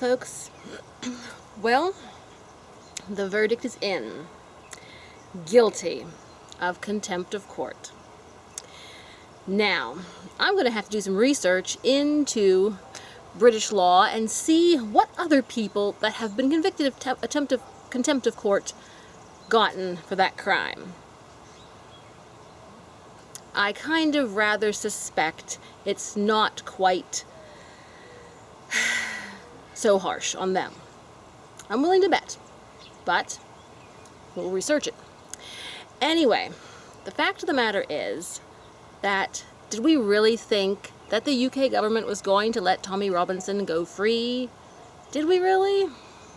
folks, well, the verdict is in. Guilty of contempt of court. Now, I'm going to have to do some research into British law and see what other people that have been convicted of contempt of court gotten for that crime. I kind of rather suspect it's not quite so harsh on them. I'm willing to bet, but we'll research it. Anyway, the fact of the matter is that did we really think that the UK government was going to let Tommy Robinson go free? Did we really?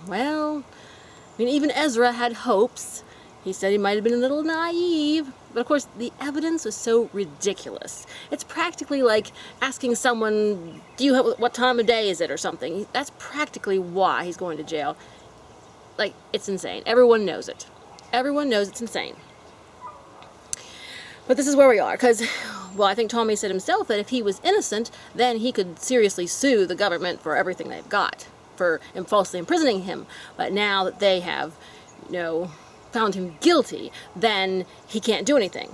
Well, I mean, even Ezra had hopes. He said he might have been a little naive, but of course the evidence was so ridiculous. It's practically like asking someone, what time of day is it or something. That's practically why he's going to jail. Like, it's insane. Everyone knows it. Everyone knows it's insane. But this is where we are, because, well, I think Tommy said himself that if he was innocent, then he could seriously sue the government for everything they've got, for falsely imprisoning him. But now that they have, found him guilty, then he can't do anything.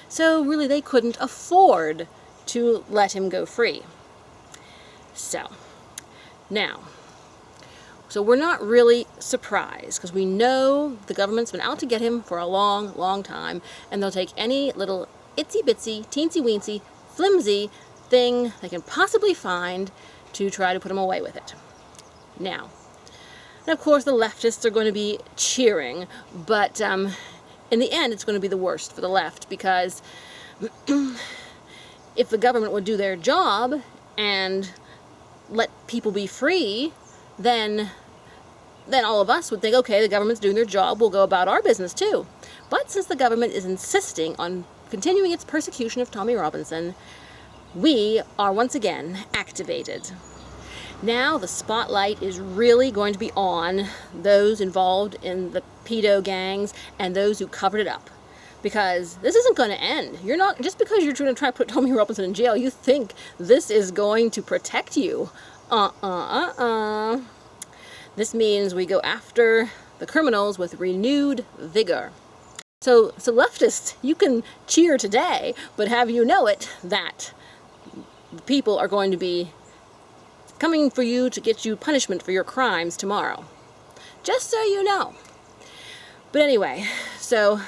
So really they couldn't afford to let him go free. So we're not really surprised, because we know the government's been out to get him for a long, long time, and they'll take any little itsy-bitsy, teensy-weensy, flimsy thing they can possibly find to try to put him away with it. Now, and of course the leftists are going to be cheering, but in the end it's going to be the worst for the left, because if the government would do their job and let people be free, then all of us would think, okay, the government's doing their job, we'll go about our business too. But since the government is insisting on continuing its persecution of Tommy Robinson, we are once again activated. Now the spotlight is really going to be on those involved in the pedo gangs and those who covered it up. Because this isn't going to end. You're not, just because you're trying to try to put Tommy Robinson in jail, you think this is going to protect you. This means we go after the criminals with renewed vigor. So leftists, you can cheer today, but have you know it that people are going to be coming for you to get you punishment for your crimes tomorrow. Just so you know. But anyway, so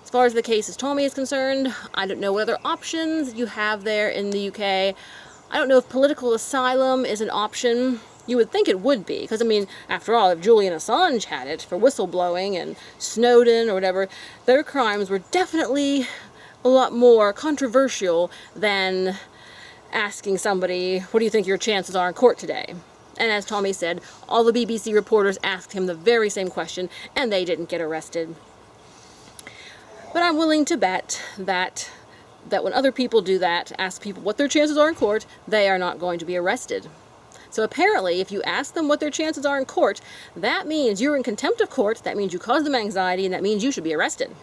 as far as the case of Tommy is concerned, I don't know what other options you have there in the UK. I don't know if political asylum is an option. You would think it would be, because I mean, after all, if Julian Assange had it for whistleblowing and Snowden or whatever, their crimes were definitely a lot more controversial than asking somebody, what do you think your chances are in court today? And as Tommy said, all the BBC reporters asked him the very same question, and they didn't get arrested. But I'm willing to bet that when other people do that, ask people what their chances are in court, they are not going to be arrested. So apparently, if you ask them what their chances are in court, that means you're in contempt of court, that means you caused them anxiety, and that means you should be arrested.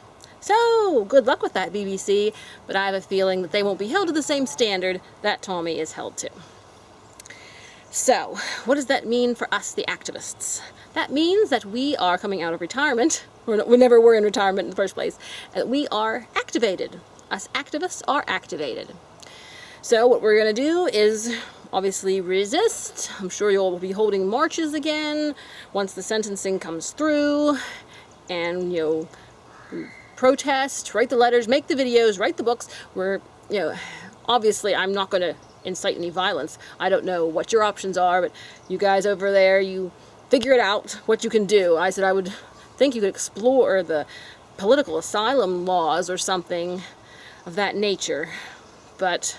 So, good luck with that, BBC, but I have a feeling that they won't be held to the same standard that Tommy is held to. So, what does that mean for us, the activists? That means that we are coming out of retirement. We never were in retirement in the first place. We are activated. Us activists are activated. So, what we're going to do is obviously resist. I'm sure you'll be holding marches again once the sentencing comes through, and, protest, write the letters, make the videos, write the books. Obviously I'm not going to incite any violence. I don't know what your options are, but you guys over there, you figure it out what you can do. I said I would think you could explore the political asylum laws or something of that nature. But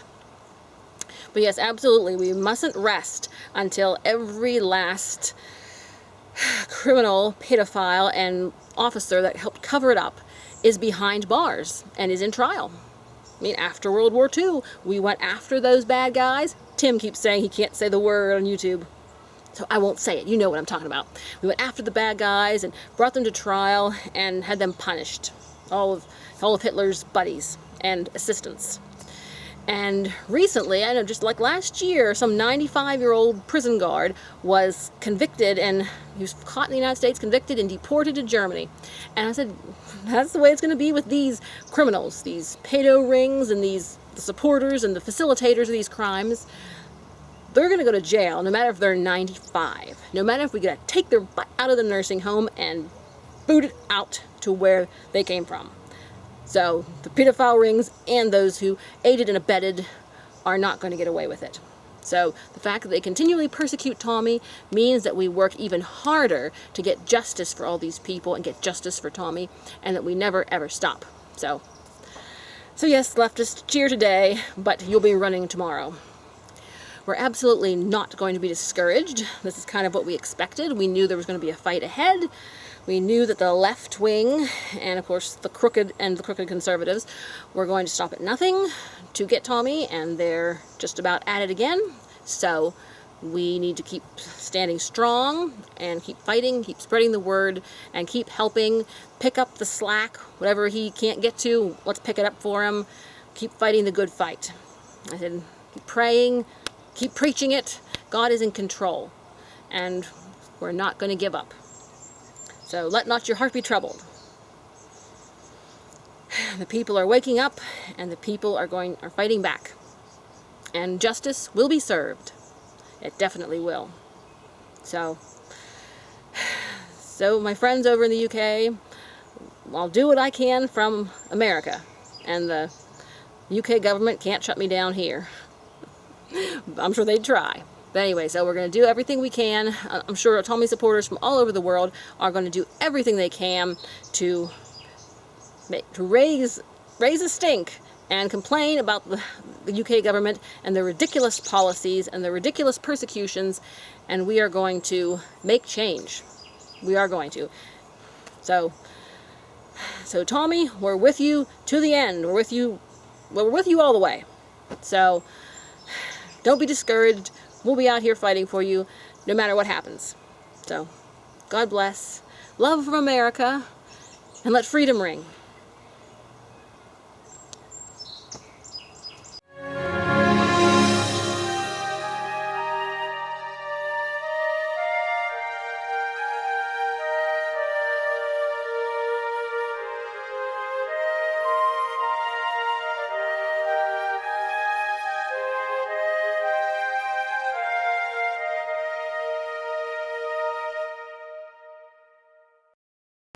yes, absolutely, we mustn't rest until every last criminal, pedophile, and officer that helped cover it up is behind bars and is in trial. I mean, after World War II, we went after those bad guys. Tim keeps saying he can't say the word on YouTube, so I won't say it. You know what I'm talking about. We went after the bad guys and brought them to trial and had them punished. All of Hitler's buddies and assistants. And recently, I know just like last year, some 95-year-old prison guard was convicted, and he was caught in the United States, convicted and deported to Germany. And I said, that's the way it's going to be with these criminals, these pedo rings and the supporters and the facilitators of these crimes. They're going to go to jail no matter if they're 95. No matter if we got to take their butt out of the nursing home and boot it out to where they came from. So the pedophile rings and those who aided and abetted are not going to get away with it. So the fact that they continually persecute Tommy means that we work even harder to get justice for all these people and get justice for Tommy, and that we never ever stop. So yes, leftists, cheer today, but you'll be running tomorrow. We're absolutely not going to be discouraged. This is kind of what we expected. We knew there was going to be a fight ahead. We knew that the left wing, and of course the crooked conservatives, were going to stop at nothing to get Tommy, and they're just about at it again. So we need to keep standing strong and keep fighting, keep spreading the word, and keep helping pick up the slack. Whatever he can't get to, let's pick it up for him. Keep fighting the good fight. I said, keep praying, keep preaching it. God is in control, and we're not going to give up. So let not your heart be troubled. The people are waking up, and the people are fighting back. And justice will be served. It definitely will. So my friends over in the UK, I'll do what I can from America. And the UK government can't shut me down here. I'm sure they'd try. But anyway, so we're going to do everything we can. I'm sure Tommy supporters from all over the world are going to do everything they can to raise a stink and complain about the UK government and their ridiculous policies and the ridiculous persecutions, and we are going to make change. We are going to. So Tommy, we're with you to the end. We're with you all the way. So don't be discouraged. We'll be out here fighting for you no matter what happens. So, God bless. Love from America, and let freedom ring.